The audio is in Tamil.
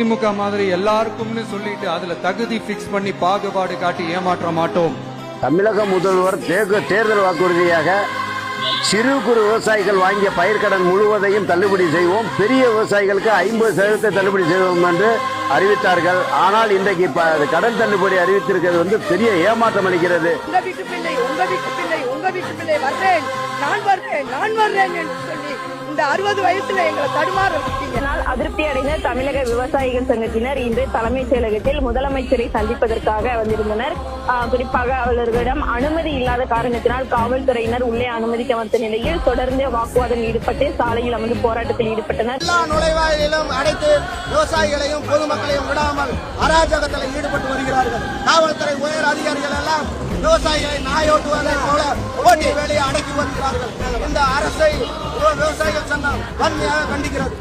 திமுக மாதிரி எல்லாருக்கும்னு சொல்லிட்டு அதுல தகுதி பிக்ஸ் பண்ணி பாகுபாடு காட்டி ஏமாற்ற மாட்டோம். தமிழக முதல்வர் தேர்தல் வாக்குறுதியாக சிறு குறு விவசாயிகள் வாங்கிய பயிர்க்கடன் முழுவதையும் தள்ளுபடி செய்வோம், பெரிய விவசாயிகளுக்கு 50% தள்ளுபடி செய்வோம் என்று அறிவித்தார்கள். ஆனால் இன்றைக்கு கடன் தள்ளுபடி அறிவித்திருக்கிறது பெரிய ஏமாற்றம் அளிக்கிறது. இந்த 60 வயசுல எங்களை தடுமாற விட்டீங்கனால் அதிருப்தி அடைந்த தமிழக விவசாயிகள் சங்கத்தினர் இன்று தலைமைச் செயலகத்தில் முதலமைச்சரை சந்திப்பதற்காக வந்திருந்தனர். குறிப்பாக அவர்களிடம் அனுமதி இல்லாத காரணத்தினால் காவல்துறையினர் உள்ளே அனுமதிக்க வந்த நிலையில் தொடர்ந்து வாக்குவாதம் ஈடுபட்டு சாலையில் அமர்ந்து போராட்டத்தில் ஈடுபட்டனர். எல்லா நுழைவாயிலும் அடைத்து விவசாயிகளையும் பொதுமக்களையும் விடாமல் அராஜகத்தில் ஈடுபட்டு வருகிறார்கள். காவல்துறை உயர் அதிகாரிகள் எல்லாம் விவசாயிகளை நாயோட்டுவதை போல ஓட்டி வேலையை அடக்கி வருகிறார்கள். இந்த அரசை விவசாயிகள் சங்கம் வன்மையாக கண்டிக்கிறது.